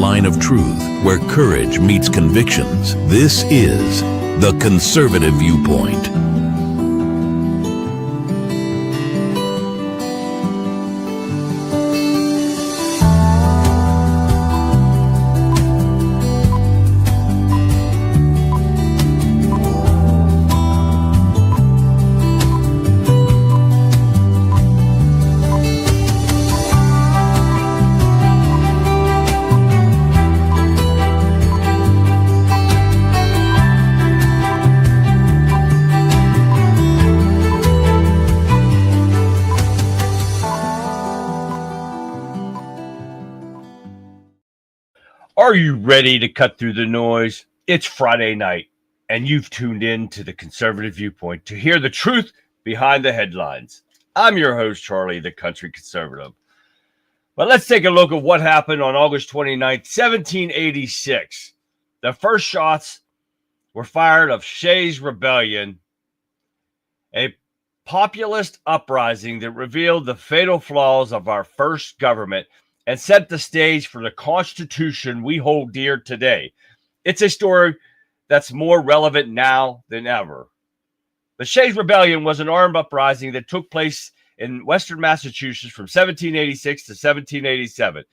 line of truth where courage meets convictions. This is The Conservative Viewpoint. Are you ready to cut through the noise? It's Friday night, and you've tuned in to the Conservative Viewpoint to hear the truth behind the headlines. I'm your host, Charlie, the Country Conservative. But let's take a look at what happened on August 29th, 1786. The first shots were fired of Shays' Rebellion, a populist uprising that revealed the fatal flaws of our first government and set the stage for the Constitution we hold dear today. It's a story that's more relevant now than ever. The Shays' Rebellion was an armed uprising that took place in western Massachusetts from 1786 to 1787.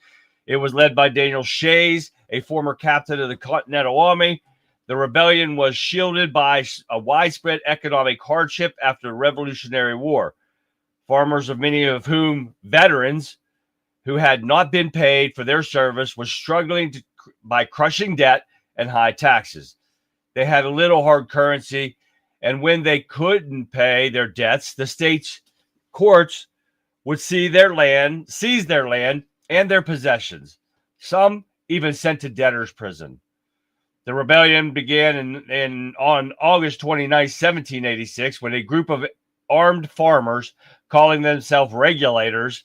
It was led by Daniel Shays, a former captain of the Continental Army. The rebellion was shielded by a widespread economic hardship after the Revolutionary War. Farmers, of many of whom veterans, who had not been paid for their service, was struggling by crushing debt and high taxes. They had a little hard currency, and when they couldn't pay their debts, the state's courts would seize their land and their possessions. Some even sent to debtor's prison. The rebellion began on August 29, 1786, when a group of armed farmers, calling themselves regulators,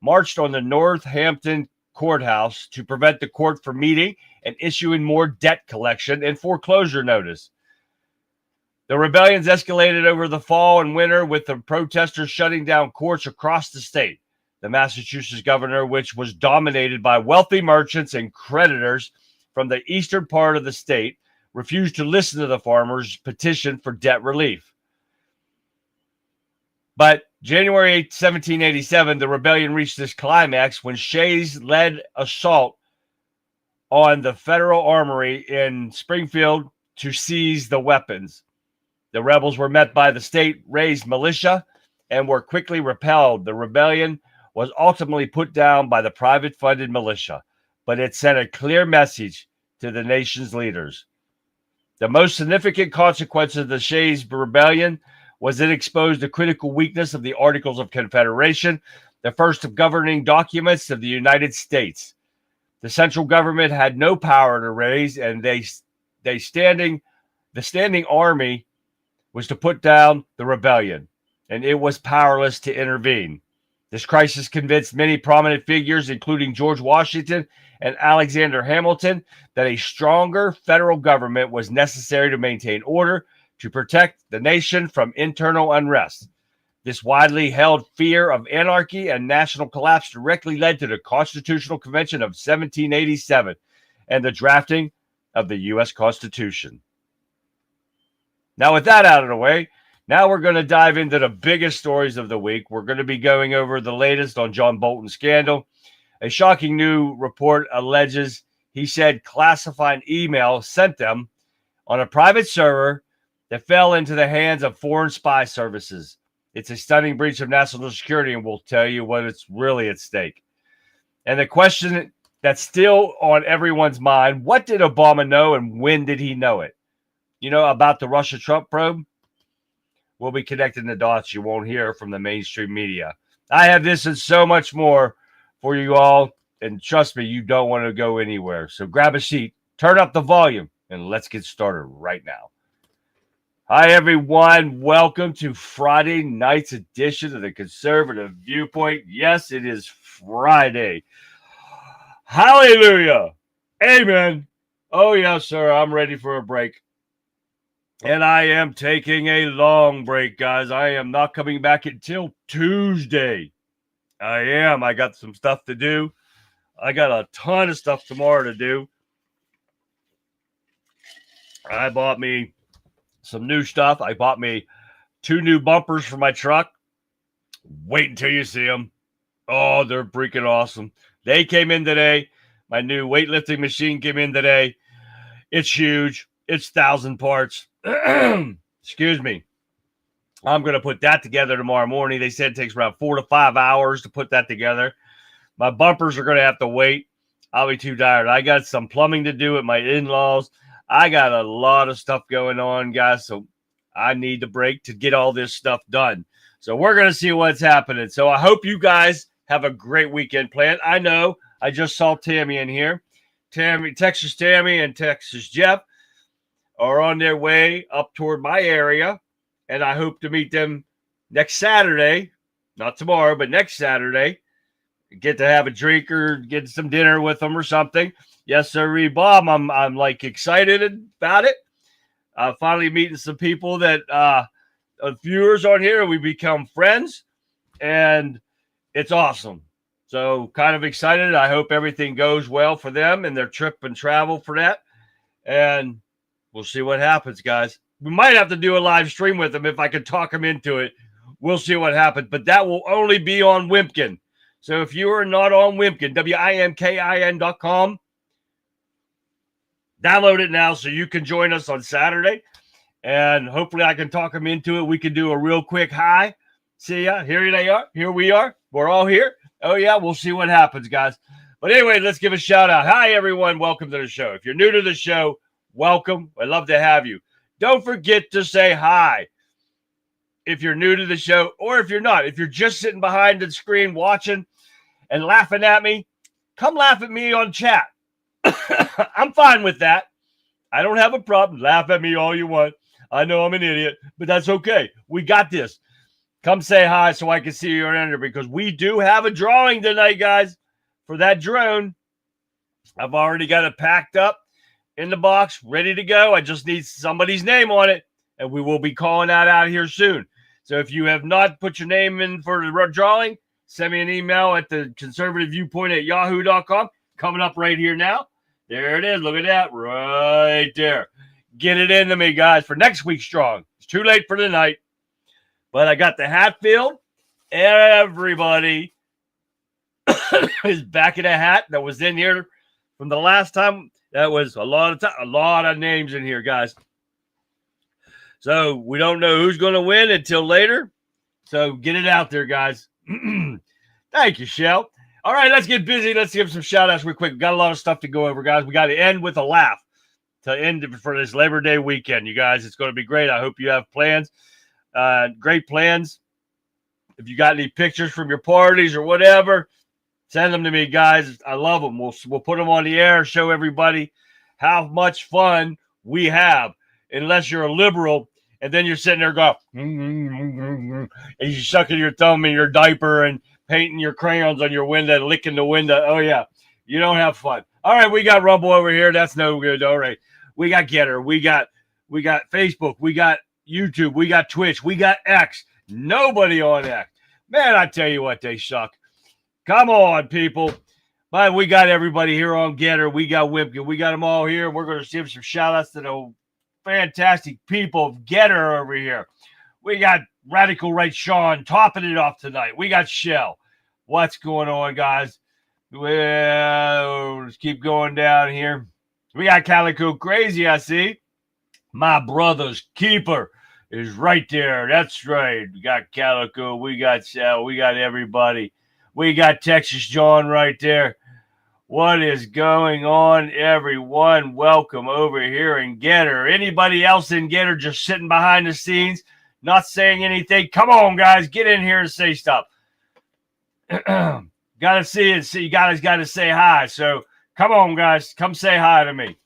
marched on the Northampton courthouse to prevent the court from meeting and issuing more debt collection and foreclosure notice. The rebellions escalated over the fall and winter, with the protesters shutting down courts across the state. The Massachusetts governor, which was dominated by wealthy merchants and creditors from the eastern part of the state, refused to listen to the farmers' petition for debt relief. But January 8, 1787, the rebellion reached this climax when Shays led assault on the federal armory in Springfield to seize the weapons. The rebels were met by the state-raised militia and were quickly repelled. The rebellion was ultimately put down by the private-funded militia, but it sent a clear message to the nation's leaders. The most significant consequence of the Shays' Rebellion was it exposed the critical weakness of the Articles of Confederation, the first of governing documents of the United States. The central government had no power to raise, and the standing army was to put down the rebellion, and it was powerless to intervene. This crisis convinced many prominent figures, including George Washington and Alexander Hamilton, that a stronger federal government was necessary to maintain order, to protect the nation from internal unrest. This widely held fear of anarchy and national collapse directly led to the Constitutional Convention of 1787 and the drafting of the U.S. Constitution. Now, with that out of the way, now we're going to dive into the biggest stories of the week. We're going to be going over the latest on John Bolton's scandal. A shocking new report alleges he said classified email sent them on a private server that fell into the hands of foreign spy services. It's a stunning breach of national security, and we'll tell you what it's really at stake. And the question that's still on everyone's mind, what did Obama know and when did he know it? You know, about the Russia-Trump probe? We'll be connecting the dots you won't hear from the mainstream media. I have this and so much more for you all, and trust me, you don't want to go anywhere. So grab a seat, turn up the volume, and let's get started right now. Hi, everyone. Welcome to Friday night's edition of the Conservative Viewpoint. Yes, it is Friday. Hallelujah. Amen. Oh, yes, sir. I'm ready for a break. And I am taking a long break, guys. I am not coming back until Tuesday. I got some stuff to do. I got a ton of stuff tomorrow to do. I bought me some new stuff. I bought me 2 new bumpers for my truck. Wait until you see them. Oh, they're freaking awesome. They came in today. My new weightlifting machine came in today. It's huge. It's 1,000 parts. Excuse me. I'm going to put that together tomorrow morning. They said it takes around 4 to 5 hours to put that together. My bumpers are going to have to wait. I'll be too tired. I got some plumbing to do with my in-laws. I got a lot of stuff going on, guys, so I need the break to get all this stuff done. So we're going to see what's happening. So I hope you guys have a great weekend planned. I know I just saw Tammy in here. Texas Tammy and Texas Jeff are on their way up toward my area, and I hope to meet them next Saturday. Not tomorrow, but next Saturday. Get to have a drink or get some dinner with them or something. Yes, sir, Bob. I'm like excited about it. Finally meeting some people that viewers on here. We become friends, and it's awesome. So kind of excited. I hope everything goes well for them and their trip and travel for that. And we'll see what happens, guys. We might have to do a live stream with them if I can talk them into it. We'll see what happens. But that will only be on Wimpkin. So if you are not on Wimpkin, WIMKIN.com, download it now so you can join us on Saturday. And hopefully I can talk them into it. We can do a real quick hi. See ya. Here they are. Here we are. We're all here. Oh, yeah. We'll see what happens, guys. But anyway, let's give a shout out. Hi, everyone. Welcome to the show. If you're new to the show, welcome. I'd love to have you. Don't forget to say hi if you're new to the show, or if you're not. If you're just sitting behind the screen watching and laughing at me, come laugh at me on chat. I'm fine with that. I don't have a problem. Laugh at me all you want. I know I'm an idiot, but that's okay. We got this. Come say hi so I can see your enter, because we do have a drawing tonight, guys, for that drone. I've already got it packed up in the box, ready to go. I just need somebody's name on it, and we will be calling that out here soon. So if you have not put your name in for the drawing, send me an email at the conservativeviewpoint@yahoo.com. Coming up right here now. There it is. Look at that right there. Get it into me, guys, for next week's drawing. It's too late for tonight. But I got the hat filled. Everybody is back in a hat that was in here from the last time. That was a lot of names in here, guys. So we don't know who's going to win until later. So get it out there, guys. Thank you, Shell. All right, let's get busy. Let's give some shout-outs real quick. We got a lot of stuff to go over, guys. We got to end with a laugh to end for this Labor Day weekend, you guys. It's going to be great. I hope you have plans. Great plans. If you got any pictures from your parties or whatever, send them to me, guys. I love them. We'll put them on the air, show everybody how much fun we have. Unless you're a liberal, and then you're sitting there going, and you're sucking your thumb in your diaper and painting your crayons on your window, licking the window. Oh, yeah. You don't have fun. All right, we got Rumble over here. That's no good. All right. We got Getter. We got Facebook. We got YouTube. We got Twitch. We got X. Nobody on X. Man, I tell you what, they suck. Come on, people. But we got everybody here on Getter. We got Wimpkin. We got them all here. We're going to give some shout-outs to the fantastic people of Getter over here. We got Radical Right Sean topping it off tonight. We got Shell. What's going on, guys? Well, let's keep going down here. We got Calico Crazy, I see. My brother's keeper is right there. That's right. We got Calico. We got Shell. We got everybody. We got Texas John right there. What is going on, everyone? Welcome over here in Getter. Anybody else in Getter just sitting behind the scenes, not saying anything? Come on, guys. Get in here and say stuff. Gotta see it. See, you guys got to say hi. So come on, guys. Come say hi to me.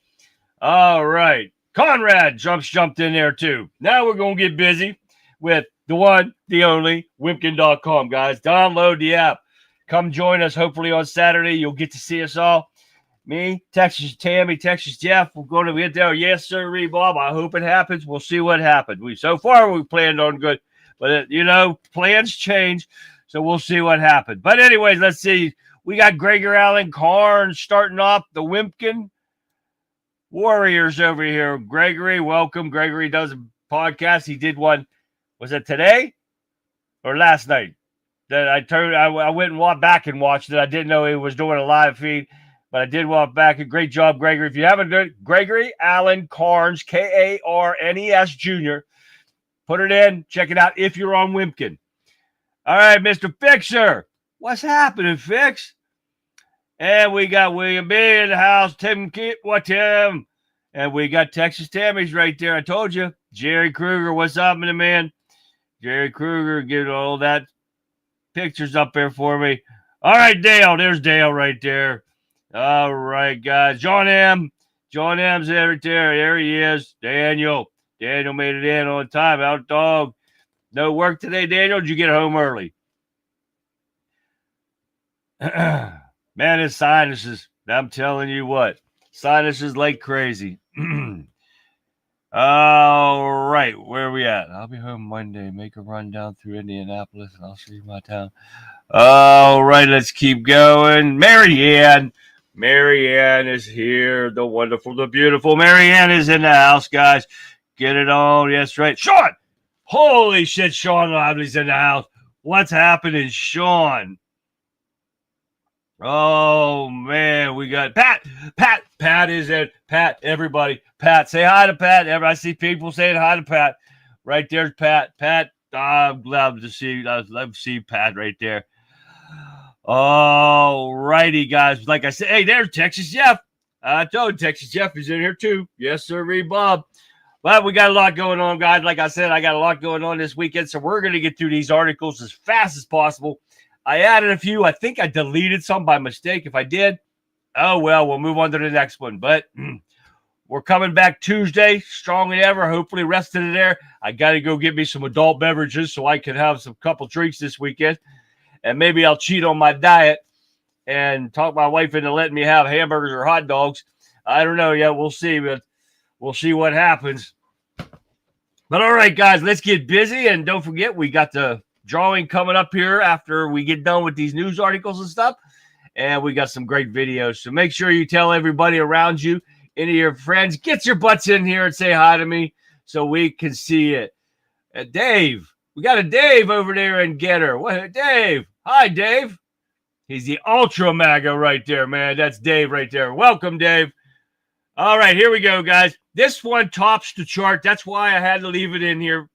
All right. Conrad jumped in there, too. Now we're going to get busy with the one, the only, Wimpkin.com, guys. Download the app. Come join us, hopefully, on Saturday. You'll get to see us all. Me, Texas Tammy, Texas Jeff. We're going to get there. Yes, sir, Bob. I hope it happens. We'll see what happens. So far, we planned on good. But, plans change. So we'll see what happens. But anyways, let's see. We got Gregory Allen Carnes starting off the Wimpkin Warriors over here. Gregory, welcome. Gregory does a podcast. He did one, was it today or last night? That I went and walked back and watched it. I didn't know he was doing a live feed, but I did walk back. Great job, Gregory. If you haven't done it, Gregory Allen Carnes, Karnes Jr., put it in. Check it out if you're on Wimpkin. All right, Mr. Fixer. What's happening, Fix? And we got William B in the house. Tim. And we got Texas Tammy's right there. I told you. Jerry Kruger, what's up, man? Jerry Kruger, get all that pictures up there for me. All right, Dale. There's Dale right there. All right, guys. John M. John M's right there. There he is. Daniel. Daniel made it in on time. Out dog. No work today, Daniel? Did you get home early? Man, it's sinuses. I'm telling you what. Sinuses like crazy. All right. Where are we at? I'll be home Monday. Make a run down through Indianapolis, and I'll see my town. All right. Let's keep going. Marianne. Marianne is here. The wonderful, the beautiful. Marianne is in the house, guys. Get it on. Yes, right. Sean. Holy shit, Sean Lively's in the house. What's happening, Sean? Oh, man, we got Pat. Pat is in. Pat, everybody. Pat, say hi to Pat. I see people saying hi to Pat. Right there's Pat. Pat, I'm glad to see you. I'd love to see Pat right there. All righty, guys. Like I said, hey, there's Texas Jeff. I told you, Texas Jeff is in here, too. Yes, sir, Bob. But we got a lot going on, guys. Like I said, I got a lot going on this weekend, so we're going to get through these articles as fast as possible. I added a few. I think I deleted some by mistake. If I did, oh, well, we'll move on to the next one. But we're coming back Tuesday, stronger than ever, hopefully rested in there. I got to go get me some adult beverages so I can have some couple drinks this weekend. And maybe I'll cheat on my diet and talk my wife into letting me have hamburgers or hot dogs. I don't know yet. We'll see, but we'll see what happens. But all right, guys, let's get busy. And don't forget, we got the drawing coming up here after we get done with these news articles and stuff. And we got some great videos. So make sure you tell everybody around you, any of your friends, get your butts in here and say hi to me so we can see it. Dave, we got a Dave over there in Getter. What, Dave? Hi, Dave. He's the Ultra MAGA right there, man. That's Dave right there. Welcome, Dave. All right, here we go, guys. This one tops the chart. That's why I had to leave it in here.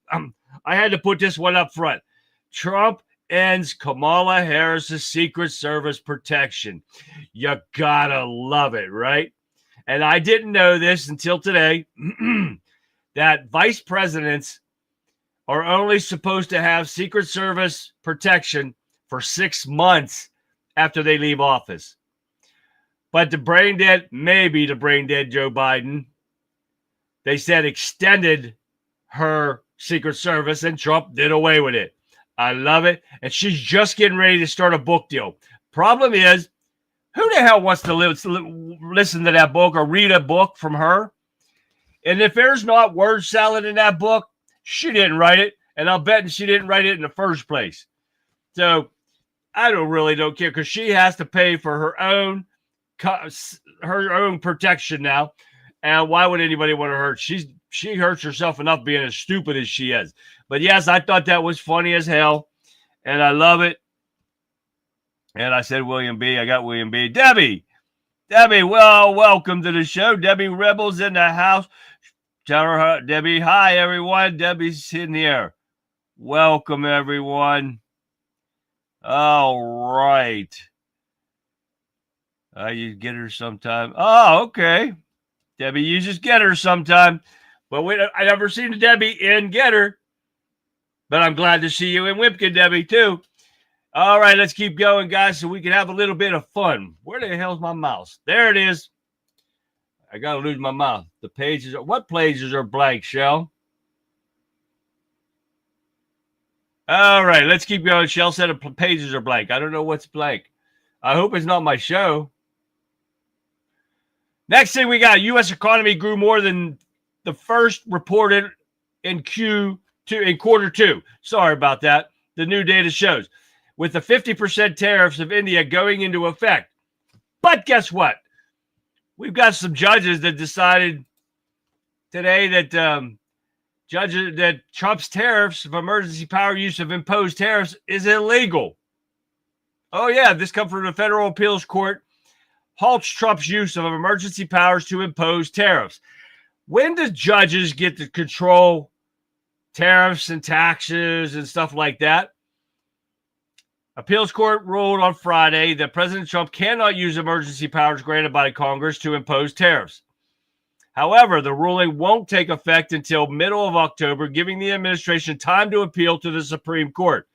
I had to put this one up front. Trump ends Kamala Harris's Secret Service protection. You gotta love it, right? And I didn't know this until today, that vice presidents are only supposed to have Secret Service protection for 6 months after they leave office. But the brain dead, maybe the brain dead Joe Biden, they said extended her Secret Service, and Trump did away with it. I love it. And she's just getting ready to start a book deal. Problem is, who the hell wants to listen to that book or read a book from her? And if there's not word salad in that book, she didn't write it. And I'll bet she didn't write it in the first place. So I don't care because she has to pay for her own protection now. And why would anybody want to hurt? She hurts herself enough being as stupid as she is. But yes, I thought that was funny as hell. And I love it. And I said William B. I got William B. Debbie, well, welcome to the show. Debbie Rebels in the house. Tell her, Debbie, hi, everyone. Debbie's in here. Welcome, everyone. All right. You get her sometime. Oh, okay. Debbie, you just get her sometime. But I never seen Debbie in Get Her. But I'm glad to see you in Wimpkin, Debbie, too. All right, let's keep going, guys, so we can have a little bit of fun. Where the hell's my mouse? There it is. I got to lose my mouse. The pages are, what pages are blank, Shell? All right, let's keep going. Shell said the pages are blank. I don't know what's blank. I hope it's not my show. Next thing we got, U.S. economy grew more than the first reported in quarter two. Sorry about that. The new data shows. with the 50% tariffs of India going into effect. But guess what? We've got some judges that decided today that Trump's tariffs of emergency power use of imposed tariffs is illegal. Oh, yeah, this comes from the federal appeals court. Halts Trump's use of emergency powers to impose tariffs. When do judges get to control tariffs and taxes and stuff like that? Appeals court ruled on Friday that President Trump cannot use emergency powers granted by Congress to impose tariffs. However, the ruling won't take effect until middle of October, giving the administration time to appeal to the Supreme Court.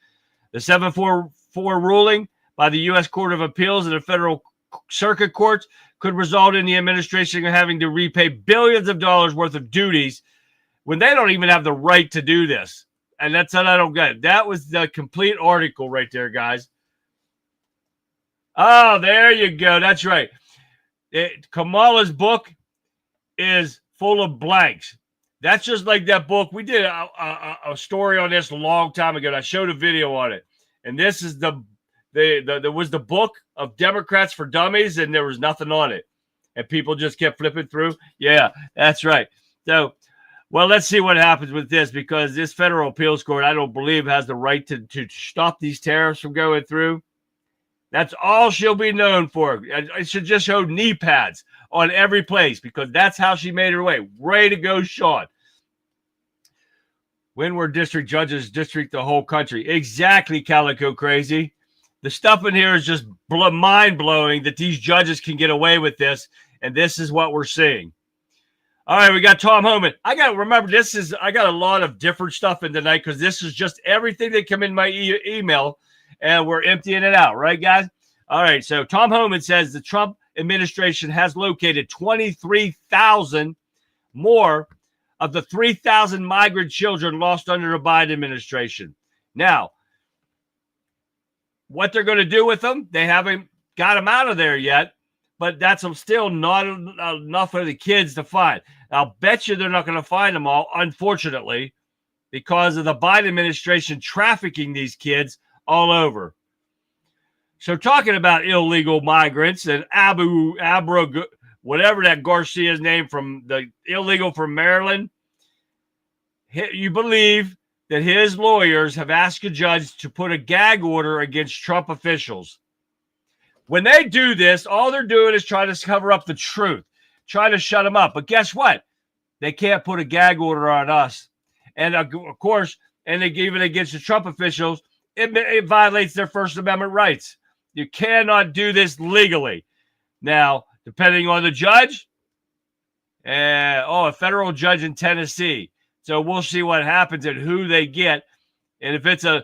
The 7-4 ruling by the U.S. Court of Appeals and the Federal Circuit Courts could result in the administration having to repay billions of dollars worth of duties when they don't even have the right to do this. And that's what I don't get. That was the complete article right there, guys. Oh, there you go. That's right. Kamala's book is full of blanks. That's just like that book. We did a story on this a long time ago. I showed a video on it. And this is there was the book of Democrats for Dummies, and there was nothing on it. And people just kept flipping through. Yeah, that's right. So, well, let's see what happens with this, because this federal appeals court, I don't believe, has the right to stop these tariffs from going through. That's all she'll be known for. It should just show knee pads on every place, because that's how she made her way. Way to go, Sean. When were district judges district the whole country? Exactly, Calico Crazy. The stuff in here is just mind-blowing that these judges can get away with this, and this is what we're seeing. All right, we got Tom Homan. I got to remember, I got a lot of different stuff in tonight, because this is just everything that come in my email, and we're emptying it out, right, guys? All right, so Tom Homan says the Trump administration has located 23,000 more of the 3,000 migrant children lost under the Biden administration. Now, what they're going to do with them, they haven't got them out of there yet, but that's still not enough for the kids to find. I'll bet you they're not going to find them all, unfortunately, because of the Biden administration trafficking these kids all over. So talking about illegal migrants and whatever that Garcia's name from the illegal from Maryland, you believe that his lawyers have asked a judge to put a gag order against Trump officials. When they do this, all they're doing is trying to cover up the truth, trying to shut them up. But guess what? They can't put a gag order on us. And of course, and they give it against the Trump officials, it violates their First Amendment rights. You cannot do this legally. Now, depending on the judge, a federal judge in Tennessee. So we'll see what happens and who they get. And if it's another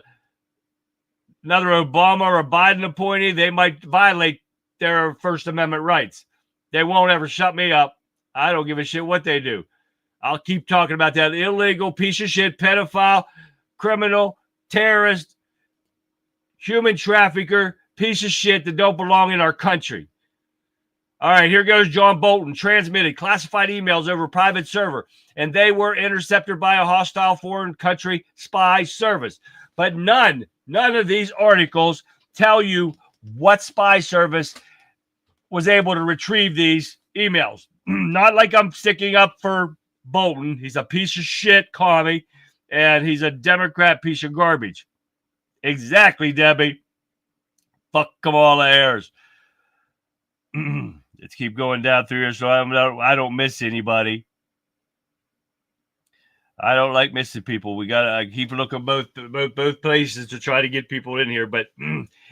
Obama or Biden appointee, they might violate their First Amendment rights. They won't ever shut me up. I don't give a shit what they do. I'll keep talking about that illegal piece of shit, pedophile, criminal, terrorist, human trafficker, piece of shit that don't belong in our country. All right, here goes John Bolton. Transmitted classified emails over private server, and they were intercepted by a hostile foreign country spy service. But none of these articles tell you what spy service was able to retrieve these emails. Not like I'm sticking up for Bolton. He's a piece of shit commie, and he's a Democrat piece of garbage. Exactly, Debbie. Fuck Kamala Harris. Let's keep going down through here so I don't miss anybody. I don't like missing people. We gotta keep looking both places to try to get people in here, but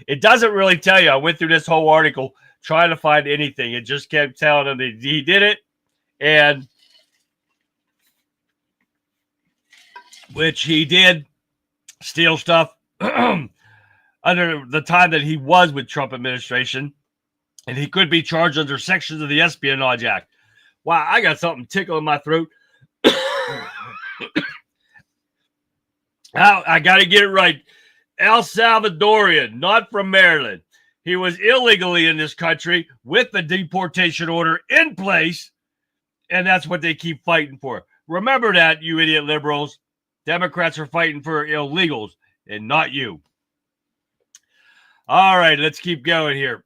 it doesn't really tell you. I went through this whole article trying to find anything. It just kept telling him that he did it, and which he did steal stuff under the time that he was with Trump administration. And he could be charged under sections of the Espionage Act. Wow, I got something tickling my throat. I got to get it right. El Salvadorian, not from Maryland. He was illegally in this country with the deportation order in place, and that's what they keep fighting for. Remember that, you idiot liberals. Democrats are fighting for illegals and not you. All right, let's keep going here.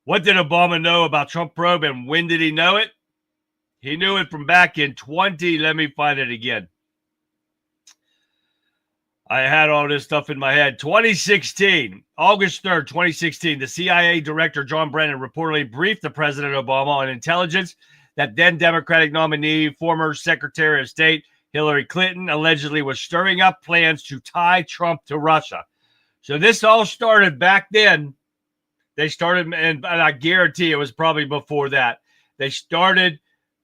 What did Obama know about Trump probe and when did he know it? He knew it from back in let me find it again. I had all this stuff in my head. 2016, August 3rd, 2016, the CIA director John Brennan reportedly briefed the President Obama on intelligence that then Democratic nominee, former Secretary of State Hillary Clinton, allegedly was stirring up plans to tie Trump to Russia. So this all started back then. They started, and I guarantee it was probably before that. They started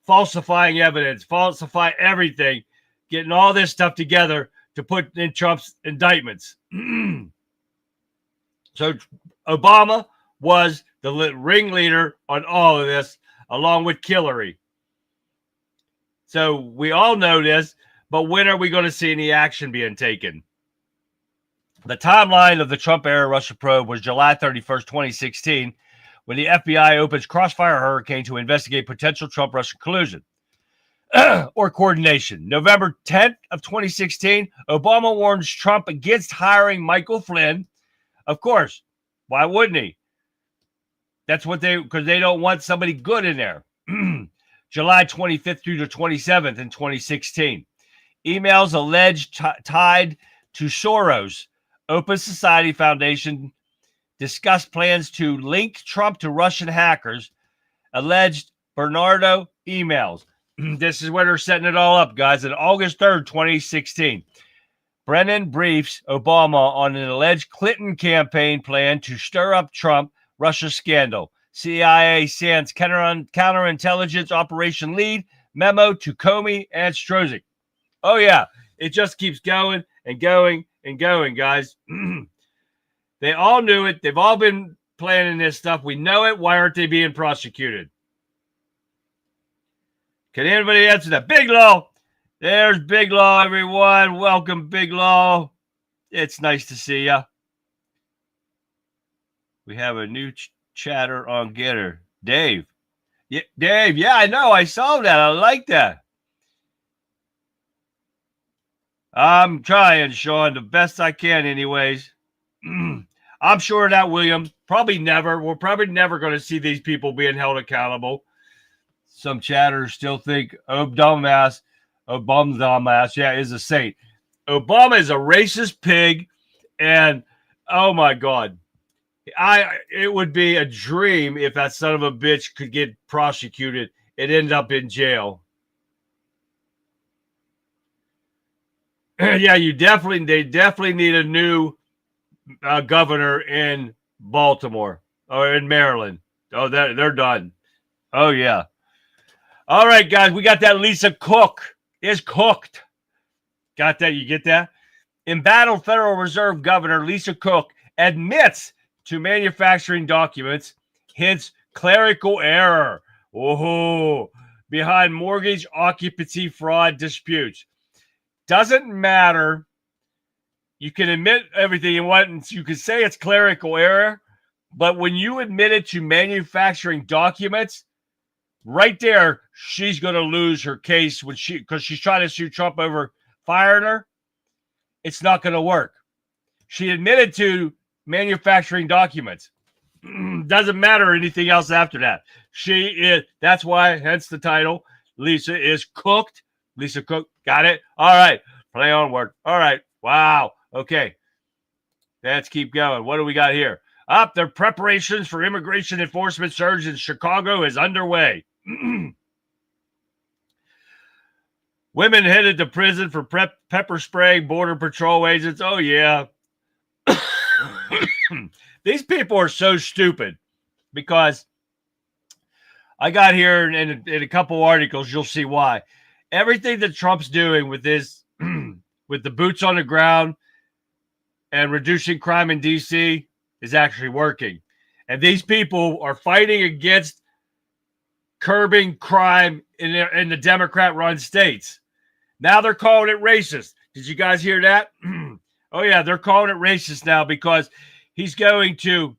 falsifying evidence, falsifying everything, getting all this stuff together to put in Trump's indictments. So Obama was the ringleader on all of this, along with Hillary. So we all know this, but when are we going to see any action being taken? The timeline of the Trump-era Russia probe was July 31st, 2016, when the FBI opens Crossfire Hurricane to investigate potential Trump-Russia collusion or coordination. November 10th of 2016, Obama warns Trump against hiring Michael Flynn. Of course, why wouldn't he? That's what because they don't want somebody good in there. July 25th through the 27th in 2016. Emails alleged tied to Soros. Open Society Foundation discussed plans to link Trump to Russian hackers. Alleged Bernardo emails. This is where they're setting it all up, guys. On August 3rd, 2016, Brennan briefs Obama on an alleged Clinton campaign plan to stir up Trump-Russia scandal. CIA sends counterintelligence operation lead memo to Comey and Strzok. Oh, yeah. It just keeps going and going and going, guys. They all knew it. They've all been planning this stuff. We know it. Why aren't they being prosecuted? Can anybody answer that? Big Law. There's Big Law, everyone. Welcome, Big Law. It's nice to see ya. We have a new chatter on Getter. Dave. Yeah, Dave. Yeah, I know. I saw that. I like that. I'm trying, Sean, the best I can anyways. I'm sure that William, probably never. We're probably never going to see these people being held accountable. Some chatters still think Obama dumbass, yeah, is a saint. Obama is a racist pig, and oh my God. It would be a dream if that son of a bitch could get prosecuted and end up in jail. Yeah, they definitely need a new governor in Baltimore or in Maryland. Oh, they're done. Oh, yeah. All right, guys, we got that. Lisa Cook is cooked. Got that? You get that? Embattled Federal Reserve Governor Lisa Cook admits to manufacturing documents, hence clerical error. Oh, behind mortgage occupancy fraud disputes. Doesn't matter. You can admit everything you want, and you can say it's clerical error, but when you admit it to manufacturing documents, right there, she's going to lose her case because she's trying to sue Trump over firing her. It's not going to work. She admitted to manufacturing documents. Doesn't matter anything else after that. She is. That's why, hence the title. Lisa is cooked. Lisa Cook. Got it? All right. Play on word. All right. Wow. Okay. Let's keep going. What do we got here? Their preparations for immigration enforcement surge in Chicago is underway. Women headed to prison for pepper spraying border patrol agents. Oh, yeah. These people are so stupid because I got here in a couple articles. You'll see why. Everything that Trump's doing with this, with the boots on the ground and reducing crime in D.C. is actually working. And these people are fighting against curbing crime in the Democrat-run states. Now they're calling it racist. Did you guys hear that? Oh, yeah, they're calling it racist now because he's going to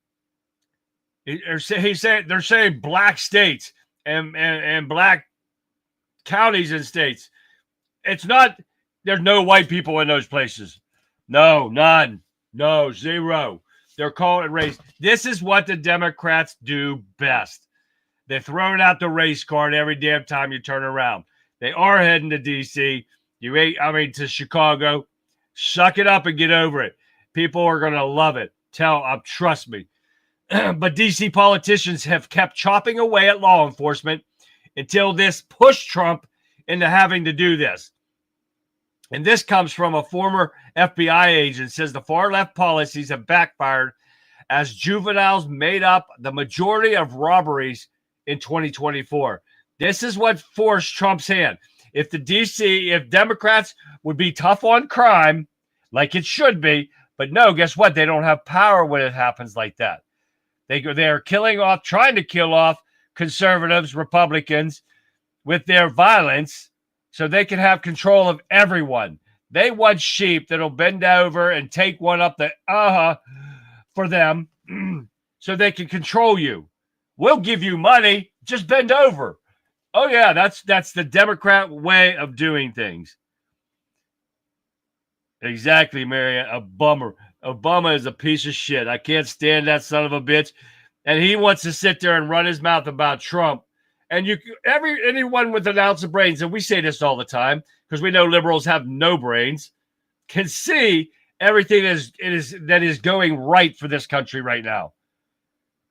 they're saying black states and black counties and states. It's not, there's no white people in those places. No, none. No, zero. They're calling it race. This is what the Democrats do best. They're throwing out the race card every damn time you turn around. They are heading to D.C. To Chicago. Suck it up and get over it. People are going to love it. Trust me. But D.C. politicians have kept chopping away at law enforcement until this pushed Trump into having to do this. And this comes from a former FBI agent, says the far left policies have backfired as juveniles made up the majority of robberies in 2024. This is what forced Trump's hand. If Democrats would be tough on crime, like it should be, but no, guess what? They don't have power when it happens like that. They are trying to kill off conservatives, Republicans with their violence so they can have control of everyone. They want sheep that'll bend over and take one up the for them so they can control you. We'll give you money, just bend over. Oh yeah, that's the Democrat way of doing things. Exactly, Marianne. A bummer. Obama is a piece of shit. I can't stand that son of a bitch. And he wants to sit there and run his mouth about Trump. And anyone with an ounce of brains, and we say this all the time because we know liberals have no brains, can see everything that is going right for this country right now.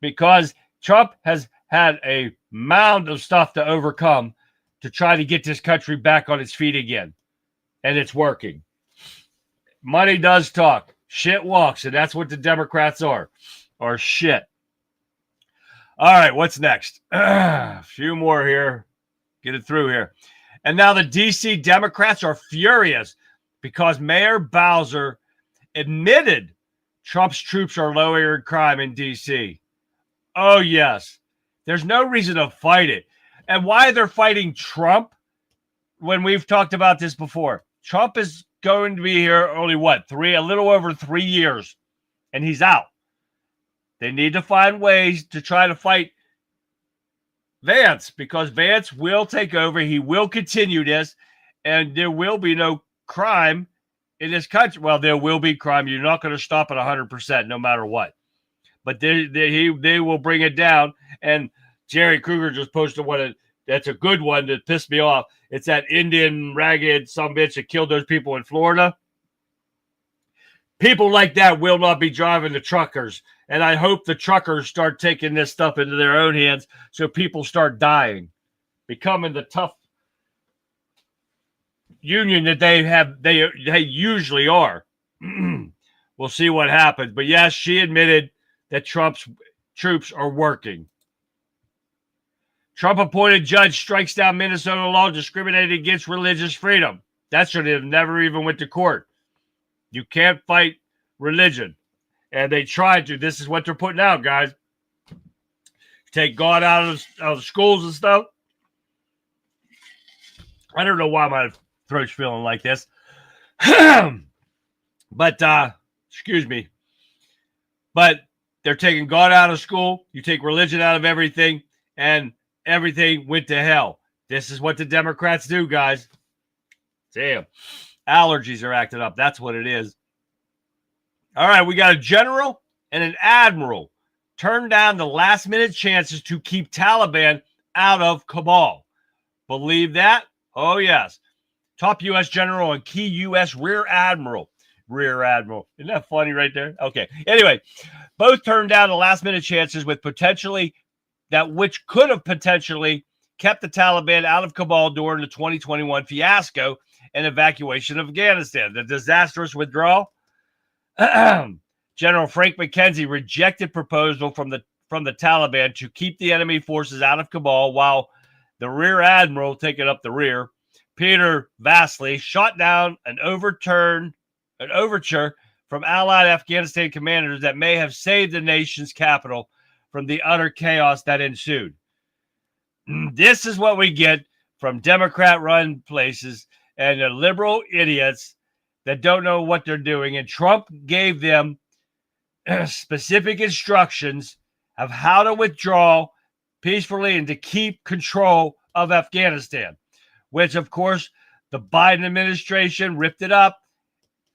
Because Trump has had a mound of stuff to overcome to try to get this country back on its feet again. And it's working. Money does talk. Shit walks. And that's what the Democrats are shit. All right, what's next? A few more here. Get it through here. And now the D.C. Democrats are furious because Mayor Bowser admitted Trump's troops are lowering crime in D.C. Oh, yes. There's no reason to fight it. And why they're fighting Trump, when we've talked about this before, Trump is going to be here only, a little over 3 years, and he's out. They need to find ways to try to fight Vance because Vance will take over. He will continue this, and there will be no crime in this country. Well, there will be crime. You're not going to stop at 100% no matter what. But they will bring it down. And Jerry Kruger just posted that's a good one that pissed me off. It's that Indian ragged sumbitch that killed those people in Florida. People like that will not be driving the truckers. And I hope the truckers start taking this stuff into their own hands so people start dying, becoming the tough union that they usually are. We'll see what happens. But yes, she admitted that Trump's troops are working. Trump-appointed judge strikes down Minnesota law discriminating against religious freedom. That should have never even went to court. You can't fight religion. And they tried to. This is what they're putting out, guys. Take God out of the schools and stuff. I don't know why my throat's feeling like this. But, excuse me. But they're taking God out of school. You take religion out of everything, and everything went to hell. This is what the Democrats do, guys. Damn. Allergies are acting up. That's what it is. All right, we got a general and an admiral turned down the last-minute chances to keep Taliban out of Kabul. Believe that? Oh, yes. Top U.S. general and key U.S. Rear Admiral. Isn't that funny right there? Okay. Anyway, both turned down the last-minute chances which could have potentially kept the Taliban out of Kabul during the 2021 fiasco and evacuation of Afghanistan. The disastrous withdrawal. General Frank McKenzie rejected proposal from the Taliban to keep the enemy forces out of Kabul, while the Rear Admiral, taking up the rear, Peter Vasily, shot down an overture from allied Afghanistan commanders that may have saved the nation's capital from the utter chaos that ensued. This is what we get from Democrat-run places and the liberal idiots that don't know what they're doing. And Trump gave them specific instructions of how to withdraw peacefully and to keep control of Afghanistan, which, of course, the Biden administration ripped it up.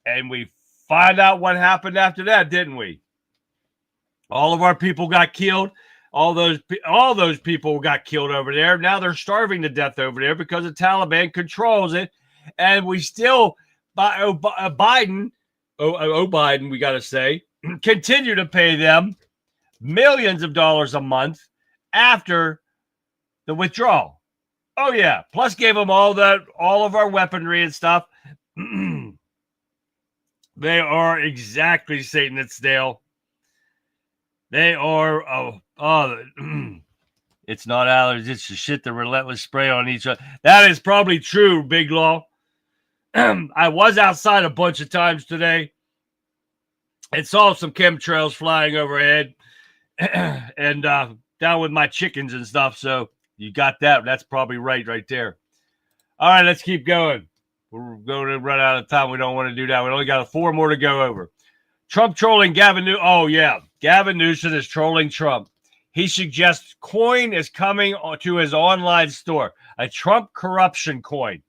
And we find out what happened after that, didn't we? All of our people got killed. All those people got killed over there. Now they're starving to death over there because the Taliban controls it. And we still, Biden, we got to say, continue to pay them millions of dollars a month after the withdrawal. Oh, yeah. Plus gave them all of our weaponry and stuff. They are exactly Satan at Stale. They are, it's not allergies, it's the shit, the relentless spray on each other. That is probably true, Big Law. I was outside a bunch of times today and saw some chemtrails flying overhead and down with my chickens and stuff. So you got that. That's probably right there. All right, let's keep going. We're going to run out of time. We don't want to do that. We only got 4 more to go over. Trump trolling Gavin Newsom. Oh, yeah. Gavin Newsom is trolling Trump. He suggests coin is coming to his online store, a Trump corruption coin.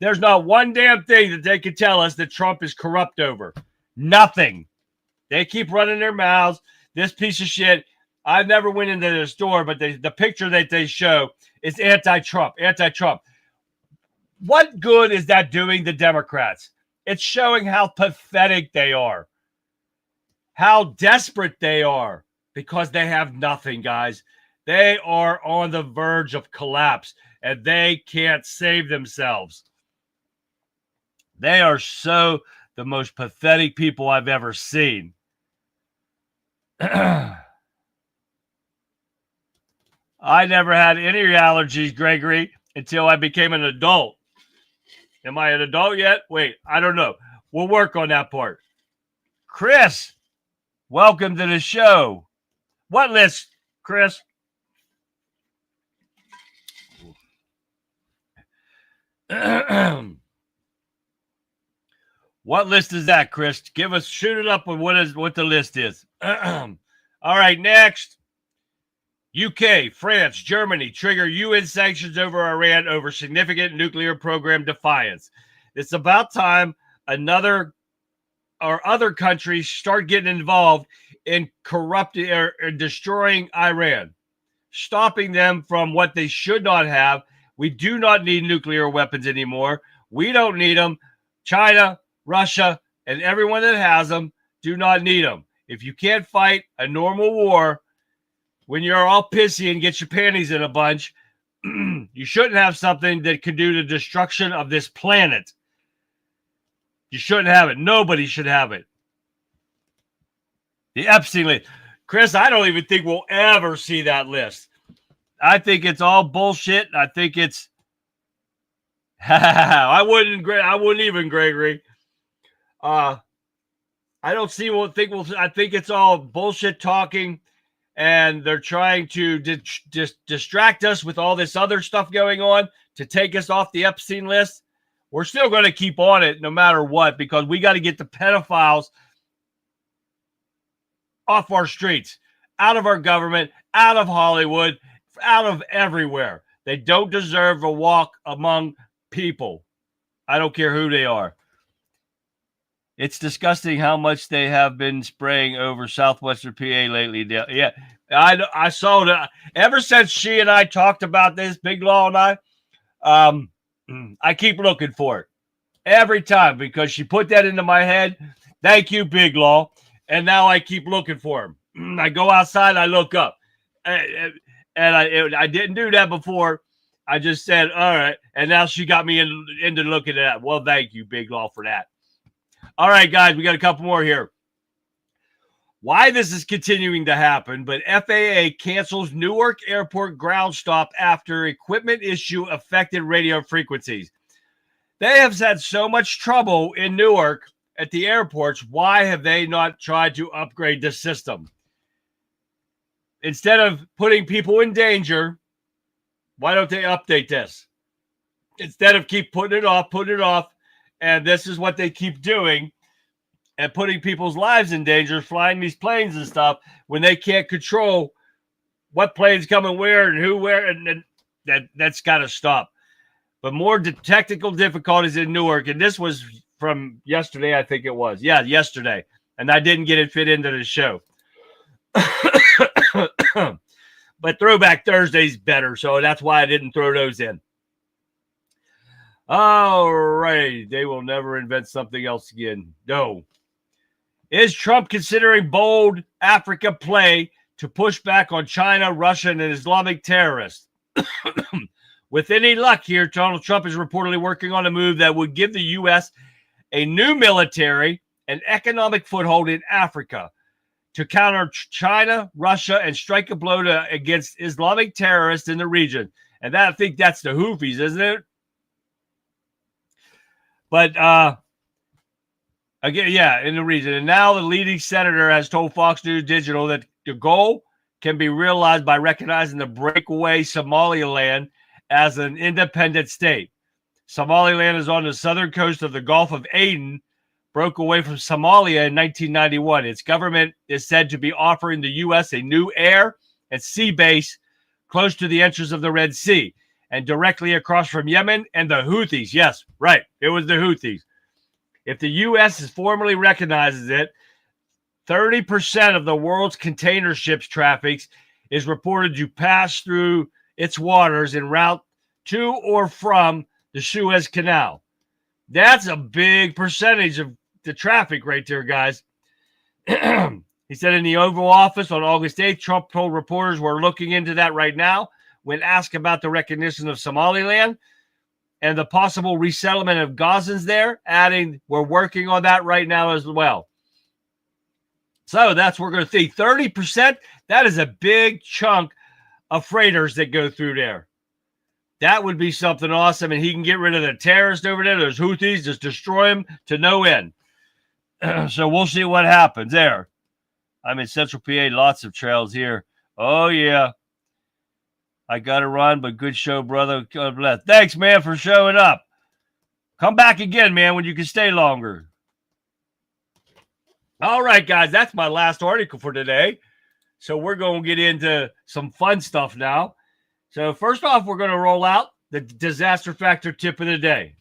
There's not one damn thing that they could tell us that Trump is corrupt over. Nothing. They keep running their mouths. This piece of shit. I never went into the store, but the picture that they show is anti-Trump. Anti-Trump. What good is that doing the Democrats? It's showing how pathetic they are. How desperate they are because they have nothing, guys. They are on the verge of collapse and they can't save themselves. They are so the most pathetic people I've ever seen. I never had any allergies, Gregory, until I became an adult. Am I an adult yet? Wait, I don't know. We'll work on that part. Chris, welcome to the show. What list, Chris? What list is that, Chris? Shoot it up with what the list is. All right, next. UK, France, Germany trigger UN sanctions over Iran over significant nuclear program defiance. It's about time other countries start getting involved in corrupting or destroying Iran, stopping them from what they should not have. We do not need nuclear weapons anymore. We don't need them. China, Russia, and everyone that has them do not need them. If you can't fight a normal war when you're all pissy and get your panties in a bunch, you shouldn't have something that could do the destruction of this planet. You shouldn't have it. Nobody should have it. The Epstein list. Chris, I don't even think we'll ever see that list. I think it's all bullshit. I think it's I wouldn't even, Gregory. I think it's all bullshit talking. And they're trying to distract us with all this other stuff going on to take us off the Epstein list. We're still going to keep on it no matter what, because we got to get the pedophiles off our streets, out of our government, out of Hollywood, out of everywhere. They don't deserve a walk among people. I don't care who they are. It's disgusting how much they have been spraying over southwestern PA lately. Yeah, I saw that. Ever since she and I talked about this, Big Law and I keep looking for it every time because she put that into my head. Thank you, Big Law. And now I keep looking for him. I go outside, I look up. And I didn't do that before. I just said, all right. And now she got me into looking at that. Well, thank you, Big Law, for that. All right, guys, we got a couple more here. Why this is continuing to happen, but FAA cancels Newark Airport ground stop after equipment issue affected radio frequencies. They have had so much trouble in Newark at the airports. Why have they not tried to upgrade the system? Instead of putting people in danger, why don't they update this? Instead of keep putting it off, and this is what they keep doing and putting people's lives in danger, flying these planes and stuff when they can't control what plane's coming where and who where, and that's got to stop. But more technical difficulties in Newark, and this was from yesterday, I think it was. Yeah, yesterday. And I didn't get it fit into the show. But Throwback Thursday's better, so that's why I didn't throw those in. All right. They will never invent something else again. No. Is Trump considering bold Africa play to push back on China, Russia, and Islamic terrorists? With any luck here, Donald Trump is reportedly working on a move that would give the U.S. a new military and economic foothold in Africa to counter China, Russia, and strike a blow against Islamic terrorists in the region. And I think that's the Houthis, isn't it? But again, yeah, in the region. And now the leading senator has told Fox News Digital that the goal can be realized by recognizing the breakaway Somaliland as an independent state. Somaliland is on the southern coast of the Gulf of Aden, broke away from Somalia in 1991. Its government is said to be offering the U.S. a new air and sea base close to the entrance of the Red Sea and directly across from Yemen and the Houthis. Yes, right. It was the Houthis. If the U.S. formally recognizes it, 30% of the world's container ships traffic is reported to pass through its waters en route to or from the Suez Canal. That's a big percentage of the traffic right there, guys. He said in the Oval Office on August 8th, Trump told reporters we're looking into that right now when asked about the recognition of Somaliland and the possible resettlement of Gazans there, adding we're working on that right now as well. So that's what we're going to see. 30%, that is a big chunk of freighters that go through there. That would be something awesome, and he can get rid of the terrorists over there. Those Houthis, just destroy them to no end. So we'll see what happens there. I'm in Central PA, lots of trails here. Oh, yeah. I got to run, but good show, brother. God bless. Thanks, man, for showing up. Come back again, man, when you can stay longer. All right, guys, that's my last article for today. So we're going to get into some fun stuff now. So first off, we're going to roll out the disaster factor tip of the day.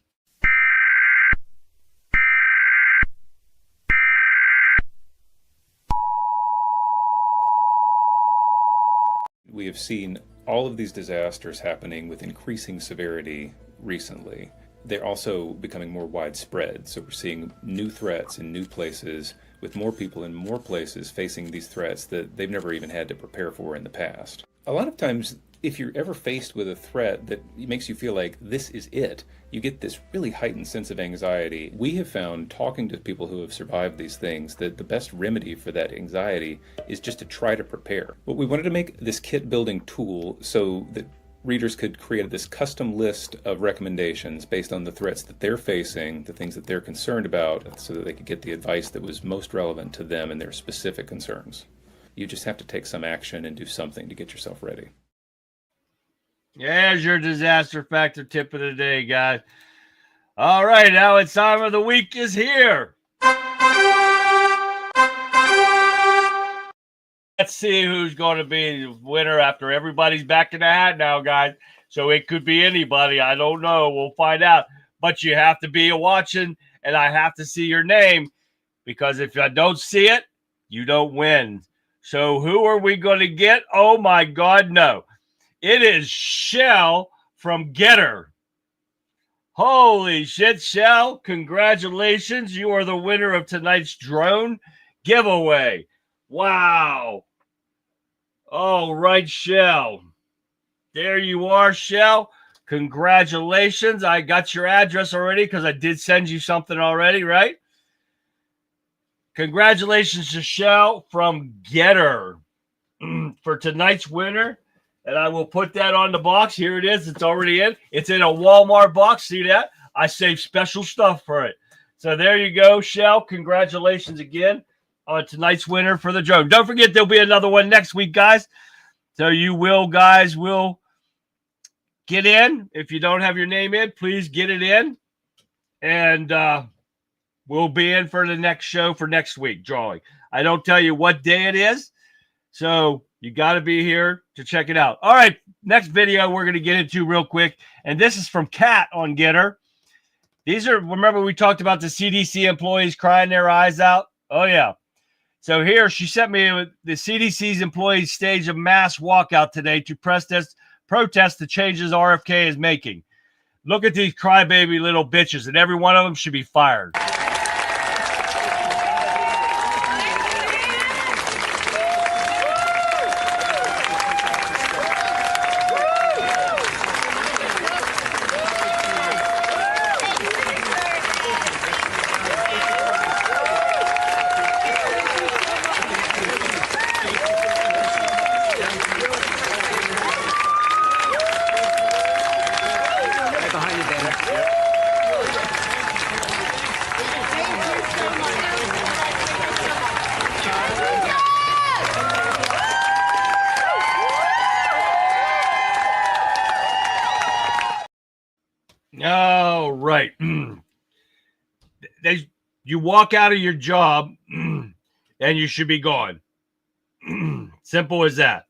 We have seen all of these disasters happening with increasing severity recently. They're also becoming more widespread. So we're seeing new threats in new places with more people in more places facing these threats that they've never even had to prepare for in the past. A lot of times, if you're ever faced with a threat that makes you feel like this is it, you get this really heightened sense of anxiety. We have found, talking to people who have survived these things, that the best remedy for that anxiety is just to try to prepare. But we wanted to make this kit building tool so that readers could create this custom list of recommendations based on the threats that they're facing, the things that they're concerned about, so that they could get the advice that was most relevant to them and their specific concerns. You just have to take some action and do something to get yourself ready. There's your disaster factor tip of the day, guys. All right, now it's time of the week is here. Let's see who's going to be the winner after everybody's back in the hat now, guys. So it could be anybody. I don't know. We'll find out. But you have to be watching, and I have to see your name, because if I don't see it, you don't win. So who are we going to get? Oh, my God, no. It is Shell from Getter. Holy shit, Shell. Congratulations. You are the winner of tonight's drone giveaway. Wow. All right, Shell. There you are, Shell. Congratulations. I got your address already because I did send you something already, right? Congratulations to Shell from Getter for tonight's winner. And I will put that on the box. Here it is. It's already in. It's in a Walmart box. See that? I saved special stuff for it. So there you go, Shell. Congratulations again on tonight's winner for the drone. Don't forget, there'll be another one next week, guys. So you guys will get in. If you don't have your name in, please get it in. And we'll be in for the next show for next week, drawing. I don't tell you what day it is. So you got to be here to check it out. All right, next video we're going to get into real quick. And this is from Kat on Getter. These are, remember we talked about the CDC employees crying their eyes out? Oh, yeah. So here she sent me the CDC's employees staged a mass walkout today to protest the changes RFK is making. Look at these crybaby little bitches, and every one of them should be fired. Oh, right. You walk out of your job and you should be gone. Simple as that.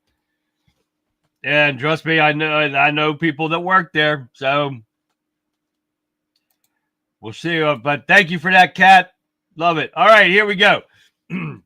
And trust me, I know people that work there, so we'll see. But thank you for that, Kat. Love it. All right, here we go.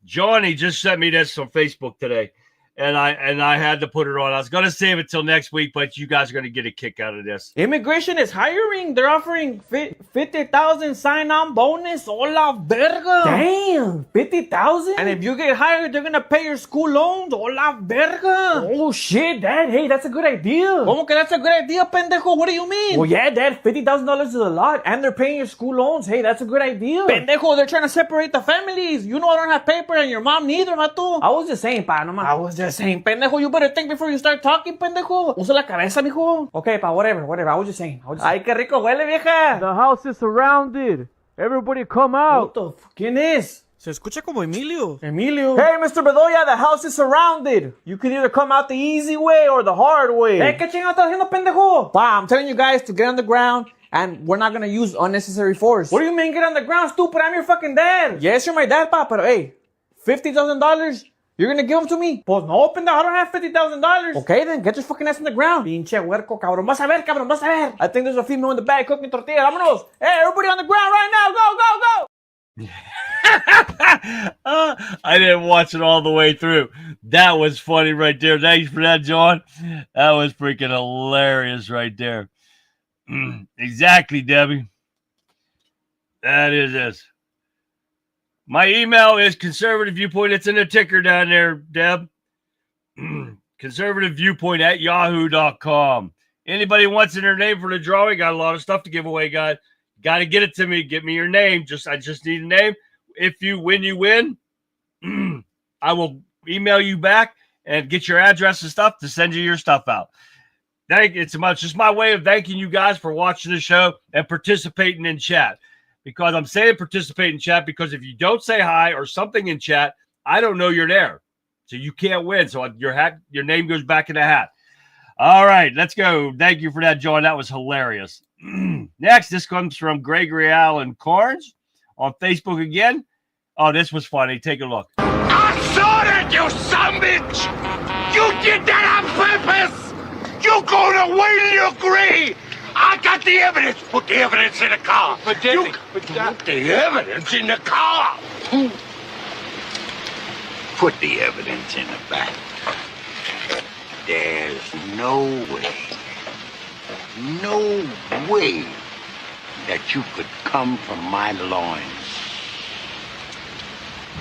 Johnny just sent me this on Facebook today, and I had to put it on. I was going to save it till next week, but you guys are going to get a kick out of this. Immigration is hiring. They're offering 50,000 sign-on bonus. Hola, verga. Damn, 50,000? And if you get hired, they're going to pay your school loans. Hola, verga. Oh, shit, Dad. Hey, that's a good idea. ¿Cómo que that's a good idea, pendejo? What do you mean? Well, yeah, Dad, $50,000 is a lot, and they're paying your school loans. Hey, that's a good idea. Pendejo, they're trying to separate the families. You know I don't have paper, and your mom neither, mato. I was just saying, pa, no, I was just saying, pendejo, you better think before you start talking, pendejo. Usa la cabeza, mijo. Okay, pa, whatever. I was just saying. Ay, qué rico huele, vieja. The house is surrounded. Everybody come out. What the f... ¿Quién es? Se escucha como Emilio. Emilio. Hey, Mr. Bedoya, the house is surrounded. You can either come out the easy way or the hard way. Hey, ¿qué chingado estás haciendo, pendejo? Pa, I'm telling you guys to get on the ground, and we're not gonna use unnecessary force. What do you mean get on the ground, stupid? I'm your fucking dad. Yes, you're my dad, pa, but hey, $50,000? You're gonna give them to me? Pues no, pendejo, I don't have $50,000. Okay, then get your fucking ass on the ground. Pinche huerco, cabrón. Vas a ver, cabrón, vas a ver. I think there's a female in the back cooking tortillas. Vámonos. Hey, everybody on the ground right now. Go. I didn't watch it all the way through. That was funny right there. Thanks for that, John. That was freaking hilarious right there. Exactly, Debbie. That is this. My email is Conservative Viewpoint. It's in the ticker down there, Deb. Conservative Viewpoint at yahoo.com. Anybody wants in their name for the drawing? Got a lot of stuff to give away, guys. Got to get it to me. Get me your name. I just need a name. If you win, I will email you back and get your address and stuff to send you your stuff out. It's just my way of thanking you guys for watching the show and participating in chat. Because I'm saying participate in chat because if you don't say hi or something in chat, I don't know you're there. So you can't win. So your name goes back in the hat. All right, let's go. Thank you for that, John. That was hilarious. Next, this comes from Gregory Allen Carnes on Facebook again. Oh, this was funny. Take a look. I saw that, you son bitch! You did that on purpose! You're going to wait till you agree! I got the evidence! Put the evidence in the car! Put the evidence in the car! Put the evidence in the back. There's no way that you could come from my loins.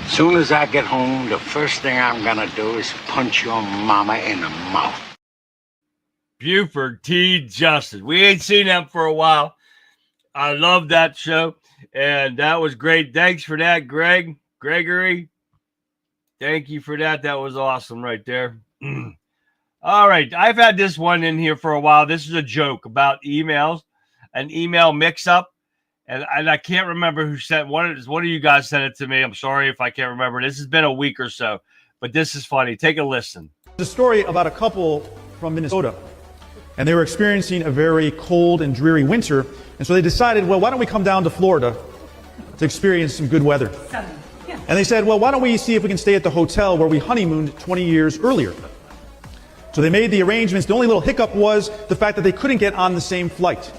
Soon as I get home, the first thing I'm gonna do is punch your mama in the mouth. Buford T. Justice. We ain't seen them for a while. I love that show, and that was great. Thanks for that, Gregory. Thank you for that. That was awesome right there. All right. I've had this one in here for a while. This is a joke about emails, an email mix-up, and I can't remember who sent one of you guys sent it to me. I'm sorry if I can't remember. This has been a week or so, but this is funny. Take a listen. The story about a couple from Minnesota. And they were experiencing a very cold and dreary winter. And so they decided, well, why don't we come down to Florida to experience some good weather? And they said, well, why don't we see if we can stay at the hotel where we honeymooned 20 years earlier? So they made the arrangements. The only little hiccup was the fact that they couldn't get on the same flight.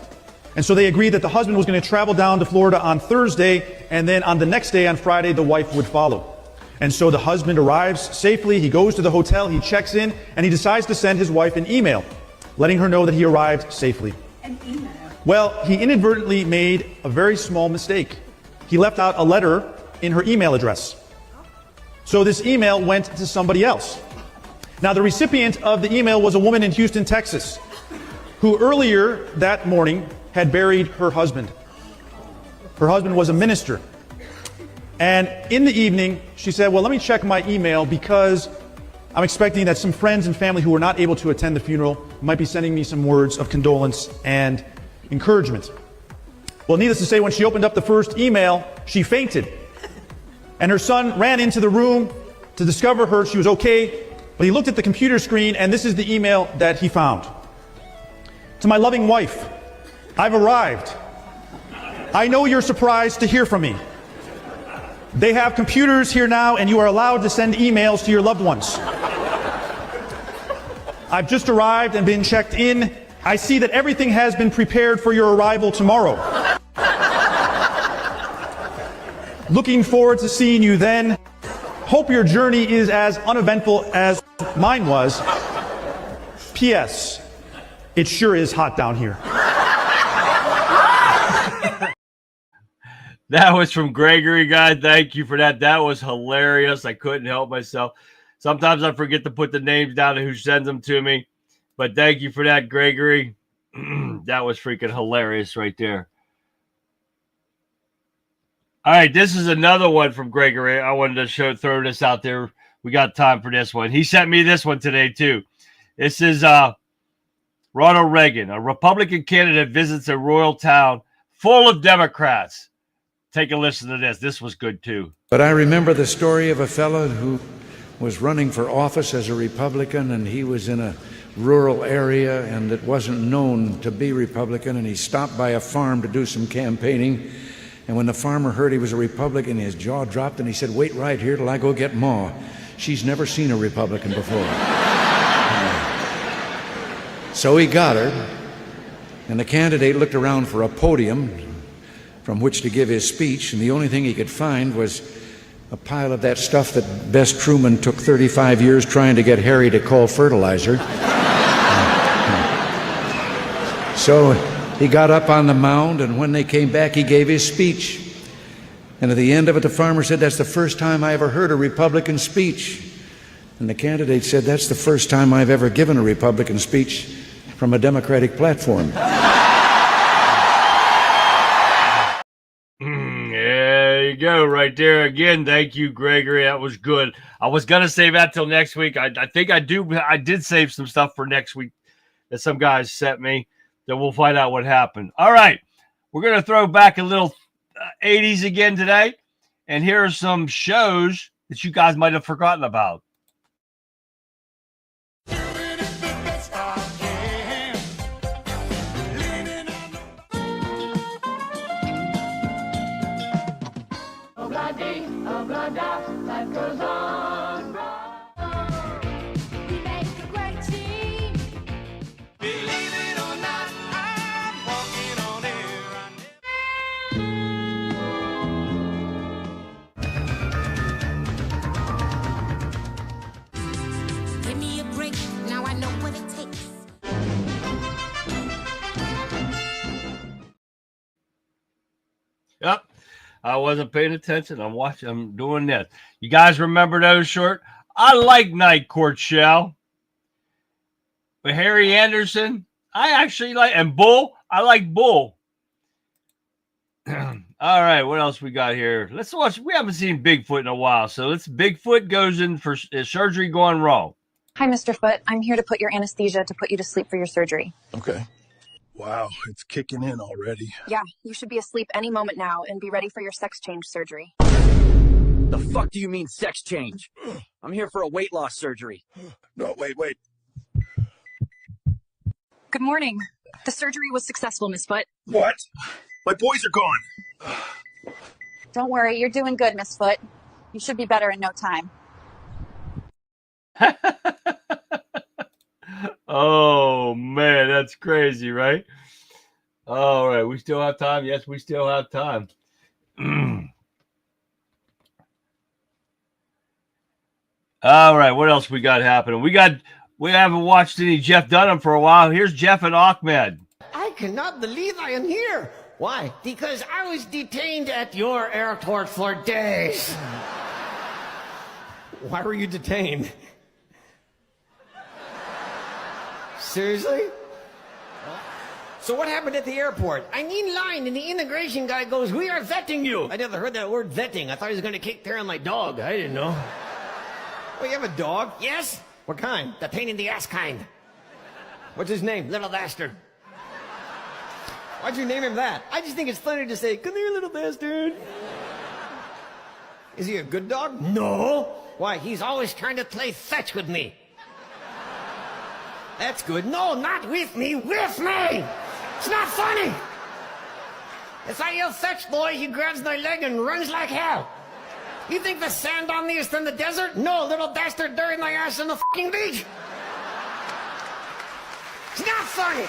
And so they agreed that the husband was going to travel down to Florida on Thursday, and then on the next day, on Friday, the wife would follow. And so the husband arrives safely, he goes to the hotel, he checks in, and he decides to send his wife an email, letting her know that he arrived safely. An email? Well, he inadvertently made a very small mistake. He left out a letter in her email address. So this email went to somebody else. Now, the recipient of the email was a woman in Houston, Texas, who earlier that morning had buried her husband. Her husband was a minister. And in the evening, she said, well, let me check my email because I'm expecting that some friends and family who were not able to attend the funeral might be sending me some words of condolence and encouragement. Well, needless to say, when she opened up the first email, she fainted. And her son ran into the room to discover her. She was okay. But he looked at the computer screen, and this is the email that he found. To my loving wife, I've arrived. I know you're surprised to hear from me. They have computers here now, and you are allowed to send emails to your loved ones. I've just arrived and been checked in. I see that everything has been prepared for your arrival tomorrow. Looking forward to seeing you then. Hope your journey is as uneventful as mine was. P.S. It sure is hot down here. That was from Gregory, guys. Thank you for that. That was hilarious. I couldn't help myself. Sometimes I forget to put the names down of who sends them to me. But thank you for that, Gregory. That was freaking hilarious right there. All right, this is another one from Gregory. I wanted to throw this out there. We got time for this one. He sent me this one today, too. This is Ronald Reagan. A Republican candidate visits a royal town full of Democrats. Take a listen to this. This was good, too. But I remember the story of a fellow who was running for office as a Republican, and he was in a rural area, and it wasn't known to be Republican, and he stopped by a farm to do some campaigning. And when the farmer heard he was a Republican, his jaw dropped, and he said, wait right here till I go get Ma. She's never seen a Republican before. So he got her, and the candidate looked around for a podium from which to give his speech, and the only thing he could find was a pile of that stuff that Bess Truman took 35 years trying to get Harry to call fertilizer. So he got up on the mound, and when they came back, he gave his speech. And at the end of it, the farmer said, that's the first time I ever heard a Republican speech. And the candidate said, that's the first time I've ever given a Republican speech from a Democratic platform. There you go, right there. Again, thank you, Gregory. That was good. I was going to save that till next week. I think I did save some stuff for next week that some guys sent me. Then we'll find out what happened. All right. We're going to throw back a little 80s again today. And here are some shows that you guys might have forgotten about. Life goes on. We make a great team. Believe it or not, I'm walking on air. Give me a break, now I know what it takes. Yep. I wasn't paying attention. I'm doing this. You guys remember those short? I like Night Court Shell. With Harry Anderson. I actually like, and Bull. I like Bull. All right. What else we got here? Let's watch. We haven't seen Bigfoot in a while. So Bigfoot goes in for surgery gone wrong. Hi, Mr. Foot. I'm here to put your anesthesia to put you to sleep for your surgery. Okay. Wow, it's kicking in already. Yeah, you should be asleep any moment now and be ready for your sex change surgery. The fuck do you mean sex change? I'm here for a weight loss surgery. No, wait. Good morning. The surgery was successful, Miss Foot. What? My boys are gone. Don't worry, you're doing good, Miss Foot. You should be better in no time. Oh, man, that's crazy, right? All right, we still have time. Yes, we still have time. All right, what else we got happening? We haven't watched any Jeff Dunham for a while. Here's Jeff and Ahmed. I cannot believe I am here. Why? Because I was detained at your airport for days. Why were you detained? Seriously? So what happened at the airport? I'm in line and the immigration guy goes, "We are vetting you." I never heard that word vetting. I thought he was going to take care of my dog. I didn't know. Oh, you have a dog? Yes? What kind? The pain in the ass kind. What's his name? Little bastard. Why'd you name him that? I just think it's funny to say, "Come here, little bastard." Is he a good dog? No. Why, he's always trying to play fetch with me. That's good. No, not with me, with me! It's not funny! If I yell fetch, boy, he grabs my leg and runs like hell. You think the sand on me is from the desert? No, little bastard buried my ass on the fucking beach. It's not funny.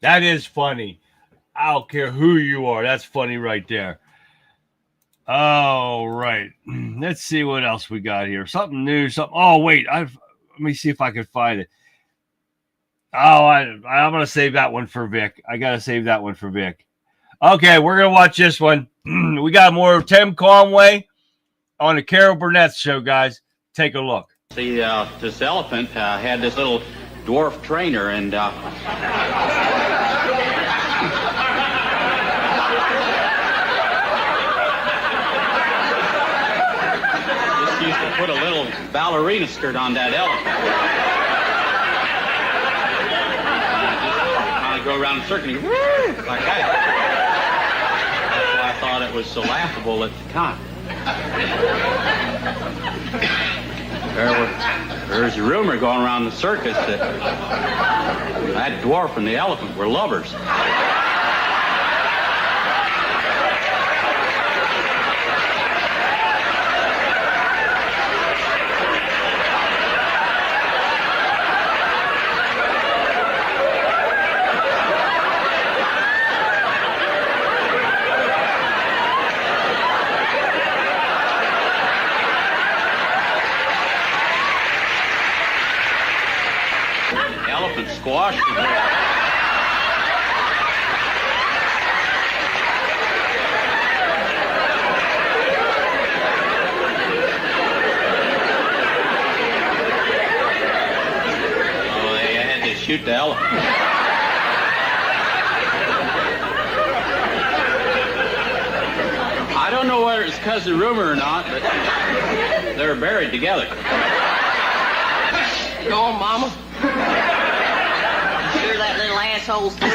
That is funny. I don't care who you are. That's funny right there. All right. Let's see what else we got here. Something new. Oh, wait. Let me see if I can find it. Oh, I'm going to save that one for Vic. I got to save that one for Vic. Okay, we're going to watch this one. We got more Tim Conway on the Carol Burnett show, guys. Take a look. See, this elephant had this little dwarf trainer, and just used to put a little ballerina skirt on that elephant. Kind of go around the circle, like that. That's why I thought it was so laughable at the time. There's a rumor going around the circus that dwarf and the elephant were lovers. Elephant squash. Oh, they had to shoot the elephant. I don't know whether it's because of rumor or not, but they were buried together. Go on, Mama. Sure that little asshole's through.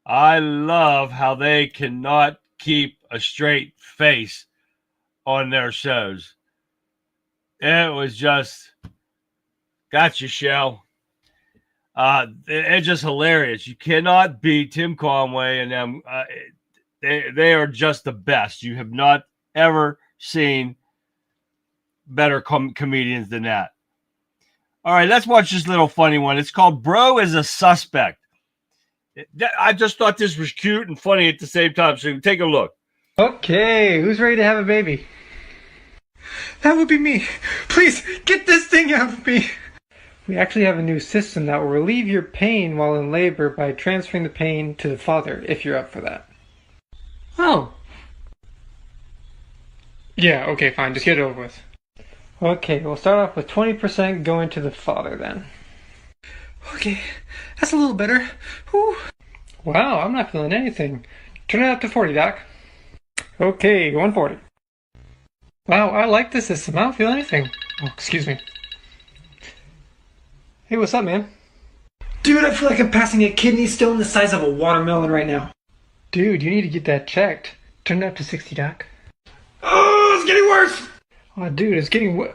I love how they cannot keep a straight face on their shows. It was just, gotcha, Shell. It's just hilarious. You cannot beat Tim Conway and them. They are just the best. You have not ever seen better comedians than that. All right, let's watch this little funny one. It's called Bro is a Suspect. I just thought this was cute and funny at the same time. So take a look. Okay, who's ready to have a baby? That would be me. Please, get this thing out of me. We actually have a new system that will relieve your pain while in labor by transferring the pain to the father, if you're up for that. Oh. Yeah, okay, fine. Just get it over with. Okay, we'll start off with 20% going to the father then. Okay, that's a little better. Whew. Wow, I'm not feeling anything. Turn it up to 40, Doc. Okay, 140. Wow, I like this system. I don't feel anything. Oh, excuse me. Hey, what's up, man? Dude, I feel like I'm passing a kidney stone the size of a watermelon right now. Dude, you need to get that checked. Turn it up to 60, Doc. Oh, it's getting worse! Oh, dude, it's getting worse.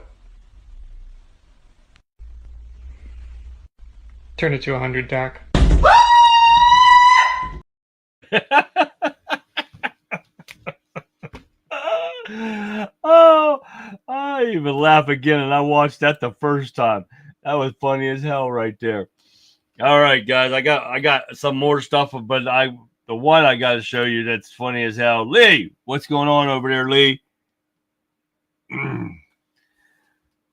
Turn it to 100, Doc. Oh, I even laugh again, and I watched that the first time. That was funny as hell right there. All right, guys, I got some more stuff, but the one I got to show you that's funny as hell. Lee, what's going on over there, Lee?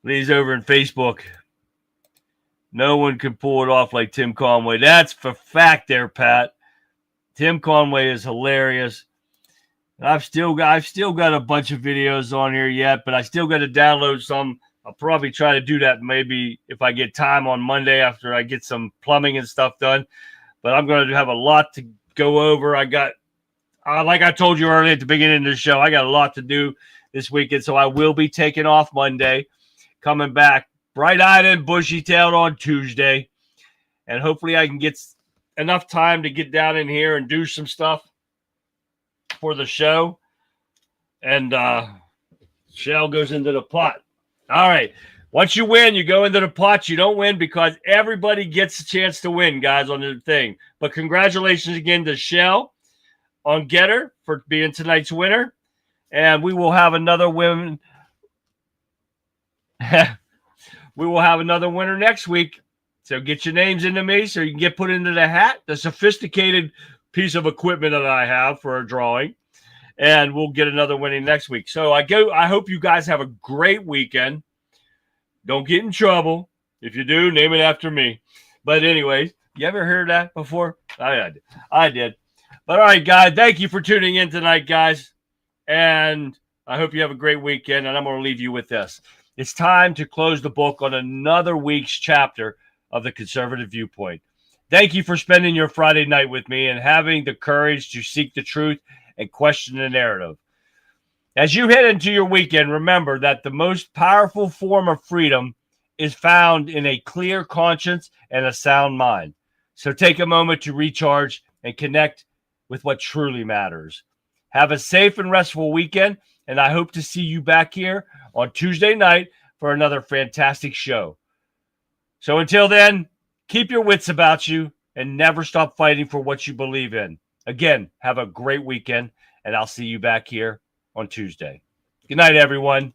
Lee's over in Facebook. No one can pull it off like Tim Conway. That's for fact there, Pat. Tim Conway is hilarious. I've still got a bunch of videos on here yet, but I still got to download some. I'll probably try to do that maybe if I get time on Monday after I get some plumbing and stuff done. But I'm going to have a lot to go over. I got, like I told you earlier at the beginning of the show, I got a lot to do this weekend, so I will be taking off Monday, coming back bright-eyed and bushy-tailed on Tuesday, and hopefully I can get enough time to get down in here and do some stuff for the show. And shell goes into the pot. All right. Once you win, you go into the pot. You don't win because everybody gets a chance to win, guys, on the thing. But congratulations again to Shell on Getter for being tonight's winner. And we will have another win. We will have another winner next week. So get your names into me so you can get put into the hat, the sophisticated piece of equipment that I have for a drawing. And we'll get another winning next week. So I hope you guys have a great weekend. Don't get in trouble. If you do, name it after me. But anyways, you ever heard that before? I did. But all right, guys, thank you for tuning in tonight, guys. And I hope you have a great weekend. And I'm going to leave you with this. It's time to close the book on another week's chapter of the Conservative Viewpoint. Thank you for spending your Friday night with me and having the courage to seek the truth and question the narrative. As you head into your weekend, remember that the most powerful form of freedom is found in a clear conscience and a sound mind. So take a moment to recharge and connect with what truly matters. Have a safe and restful weekend, and I hope to see you back here on Tuesday night for another fantastic show. So until then, keep your wits about you and never stop fighting for what you believe in. Again, have a great weekend, and I'll see you back here on Tuesday. Good night, everyone.